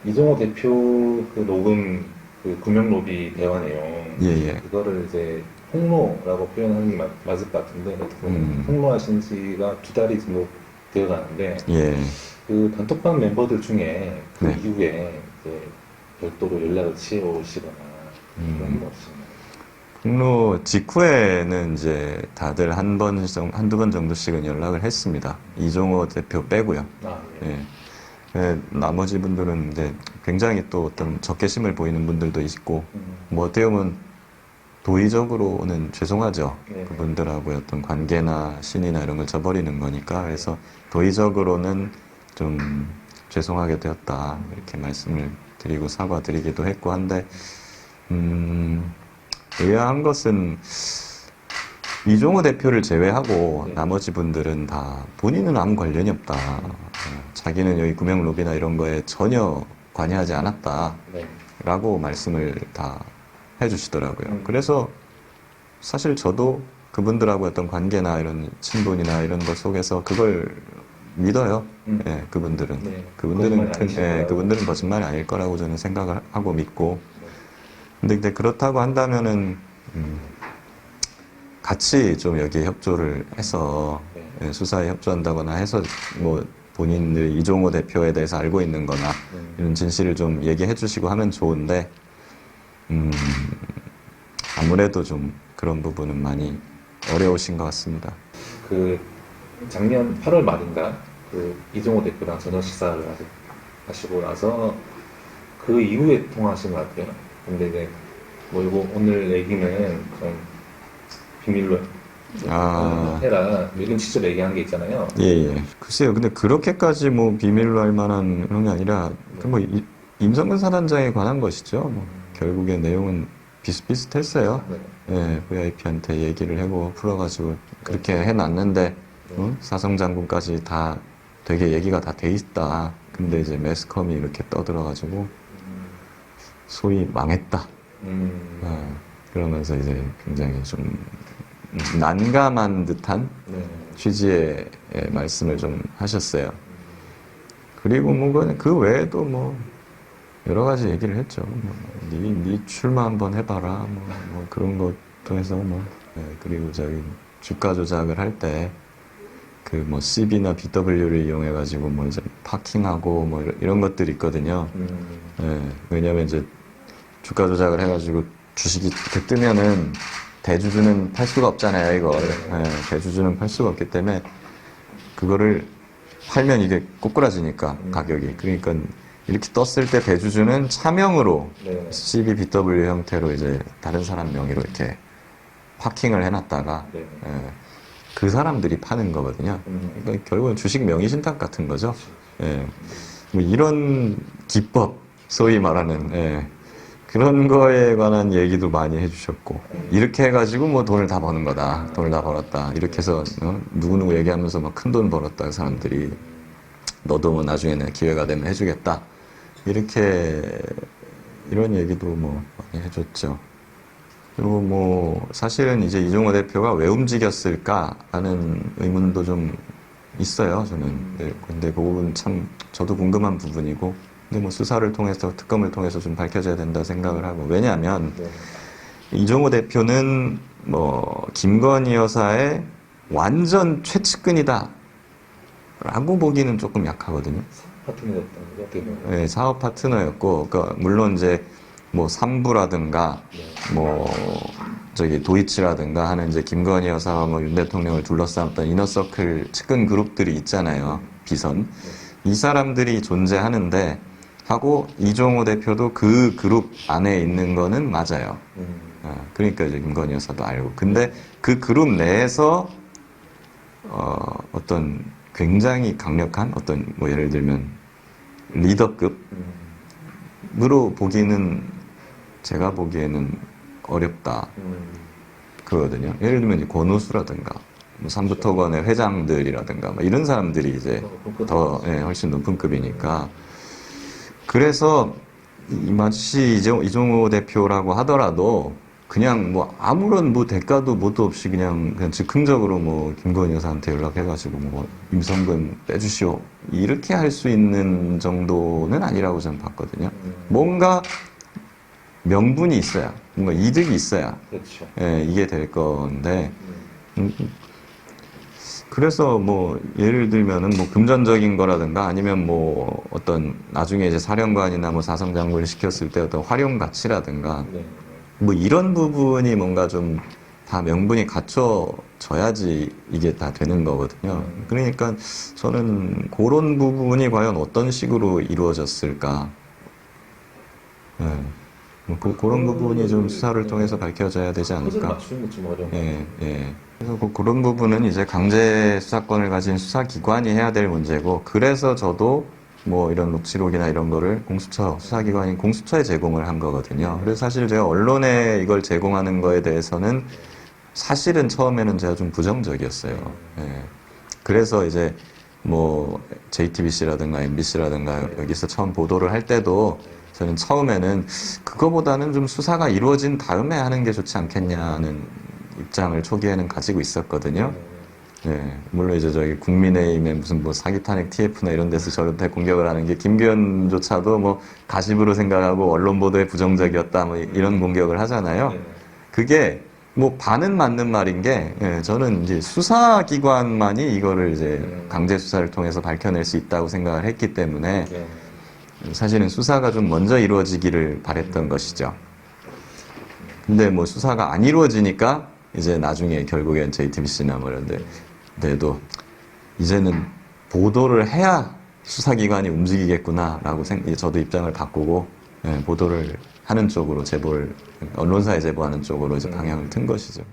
이종호 대표 그 녹음 그 구명로비 대화 내용 예, 예. 그거를 이제 폭로라고 표현하는 게 맞을 것 같은데 어떻게 보면 폭로하신 지가 2달이 정도 되어 가는데 예. 그 단톡방 멤버들 중에 그 네. 이후에 이제 별도로 연락을 취해오시거나 그런 거 없으신가요? 폭로 직후에는 이제 다들 한두 번 정도씩은 연락을 했습니다. 이종호 대표 빼고요. 아, 예. 예. 나머지 분들은 이제 굉장히 또 어떤 적개심을 보이는 분들도 있고, 뭐 어떻게 보면 도의적으로는 죄송하죠. 네. 그분들하고의 어떤 관계나 신이나 이런 걸 저버리는 거니까. 그래서 도의적으로는 좀 죄송하게 되었다. 이렇게 말씀을 드리고 사과드리기도 했고 한데, 의아한 것은 이종호 대표를 제외하고 네. 나머지 분들은 다 본인은 아무 관련이 없다. 자기는 여기 구명 로비나 이런 거에 전혀 관여하지 않았다. 네. 라고 말씀을 다 해주시더라고요. 그래서 사실 저도 그분들하고 어떤 관계나 이런 친분이나 이런 것 속에서 그걸 믿어요. 예, 그분들은. 네. 그분들은, 거짓말이 아니실 예, 거라고. 그분들은 거짓말이 아닐 거라고 저는 생각을 하고 믿고. 근데 이제 그렇다고 한다면은, 같이 좀 여기에 협조를 해서 네. 예, 수사에 협조한다거나 해서 뭐 본인들이 이종호 대표에 대해서 알고 있는 거나 이런 진실을 좀 얘기해 주시고 하면 좋은데 아무래도 좀 그런 부분은 많이 어려우신 것 같습니다. 그 작년 8월 말인가 그 이종호 대표랑 저녁 식사를 하시고 나서 그 이후에 통화하신 것 같아요. 근데 이제 뭐 이거 오늘 얘기는 좀 비밀로 해라 이런 취지로 얘기한 게 있잖아요. 예, 예. 글쎄요. 근데 그렇게까지 뭐 비밀로 할 만한 그런 게 아니라 그 뭐 임성근 사단장에 관한 것이죠. 뭐 결국에 내용은 비슷비슷했어요. 네. 예, VIP한테 얘기를 하고 풀어가지고 그렇게 해놨는데 사성장군까지 다 되게 얘기가 다 돼 있다. 근데 이제 매스컴이 이렇게 떠들어가지고 소위 망했다. 그러면서 이제 굉장히 좀 난감한 듯한 네. 취지의 말씀을 좀 하셨어요. 그리고 뭐 그 외에도 뭐 여러 가지 얘기를 했죠. 뭐 네 출마 한번 해봐라. 뭐 그런 것도 해서 뭐 그리고 저기 주가 조작을 할 때 그 뭐 CB나 BW를 이용해 가지고 뭐 이제 파킹하고 뭐 이런 것들이 있거든요. 왜냐하면 이제 주가 조작을 해가지고 주식이 이렇게 뜨면은 대주주는 팔 수가 없잖아요, 이걸. 대주주는 팔 수가 없기 때문에 그거를 팔면 이게 꼬꾸라지니까 가격이. 그러니까 이렇게 떴을 때 대주주는 차명으로 CBBW 형태로 이제 다른 사람 명의로 이렇게 파킹을 해놨다가 그 사람들이 파는 거거든요. 그러니까 결국은 주식 명의 신탁 같은 거죠. 뭐 이런 기법, 소위 말하는 그런 거에 관한 얘기도 많이 해주셨고 이렇게 해가지고 뭐 돈을 다 버는 거다, 돈을 다 벌었다 이렇게 해서 누구누구 얘기하면서 막 큰 돈 벌었다 그 사람들이 너도 뭐 나중에는 기회가 되면 해주겠다 이렇게 이런 얘기도 뭐 많이 해줬죠. 그리고 뭐 사실은 이제 이종호 대표가 왜 움직였을까 하는 의문도 좀 있어요 저는. 근데 그 부분 참 저도 궁금한 부분이고 근데 뭐 수사를 통해서 특검을 통해서 좀 밝혀져야 된다 생각을 하고 왜냐하면 이종호 대표는 뭐 김건희 여사의 완전 최측근이다 라고 보기는 조금 약하거든요. 파트너였던 거죠, 어떻게 보면. 네, 사업 파트너였고 그러니까 물론 이제 뭐 삼부라든가 뭐 저기 도이치라든가 하는 이제 김건희 여사와 뭐 윤 대통령을 둘러싸았던 이너서클 측근 그룹들이 있잖아요. 비선. 이 사람들이 존재하는데 하고 이종호 대표도 그 그룹 안에 있는 거는 맞아요. 그러니까 이제 김건희 여사도 알고. 근데 그 그룹 내에서 어떤 굉장히 강력한 어떤 뭐 예를 들면 리더급으로 보기는 제가 보기에는 어렵다. 그거거든요. 예를 들면 이제 권오수라든가 뭐 삼부토건의 회장들이라든가 뭐 이런 사람들이 이제 더 훨씬 높은 급이니까 그래서 마치 이종호 대표라고 하더라도 그냥 뭐 아무런 뭐 대가도 뭣도 없이 그냥 즉흥적으로 뭐 김건희 여사한테 연락해가지고 뭐 임성근 빼주시오 이렇게 할 수 있는 정도는 아니라고 저는 봤거든요. 뭔가 명분이 있어야, 뭔가 이득이 있어야 그렇죠. 예, 이게 될 건데 그래서 뭐 예를 들면은 뭐 금전적인 거라든가 아니면 뭐 어떤 나중에 이제 사령관이나 뭐 사성장군을 시켰을 때 어떤 활용 가치라든가 네. 뭐 이런 부분이 뭔가 좀 다 명분이 갖춰져야지 이게 다 되는 거거든요. 그러니까 저는 그런 부분이 과연 어떤 식으로 이루어졌을까. 예. 뭐 그런 부분이 좀 수사를 통해서 밝혀져야 되지 컷을 않을까. 맞추는 게 좀 어려운 것 예, 예. 그래서 그런 부분은 이제 강제 수사권을 가진 수사기관이 해야 될 문제고, 그래서 저도 뭐 이런 녹취록이나 이런 거를 공수처, 수사기관인 공수처에 제공을 한 거거든요. 그래서 사실 제가 언론에 이걸 제공하는 거에 대해서는 사실은 처음에는 제가 좀 부정적이었어요. 예. 그래서 이제 뭐 JTBC라든가 MBC라든가 여기서 처음 보도를 할 때도 저는 처음에는 그거보다는 좀 수사가 이루어진 다음에 하는 게 좋지 않겠냐는 입장을 초기에는 가지고 있었거든요. 예, 물론 이제 저희 국민의힘의 무슨 뭐 사기 탄핵 TF나 이런 데서 저한테 공격을 하는 게 김기현조차도 뭐 가십으로 생각하고 언론 보도에 부정적이었다 뭐 이런 공격을 하잖아요. 그게 뭐 반은 맞는 말인 게 예, 저는 이제 수사기관만이 이거를 이제 강제 수사를 통해서 밝혀낼 수 있다고 생각을 했기 때문에 네. 사실은 수사가 좀 먼저 이루어지기를 바랬던 것이죠. 근데 뭐 수사가 안 이루어지니까 이제 나중에 결국엔 JTBC나 뭐 이런 데도 이제는 보도를 해야 수사기관이 움직이겠구나라고 저도 입장을 바꾸고 예, 보도를 하는 쪽으로 제보를 언론사에 제보하는 쪽으로 이제 방향을 튼 것이죠.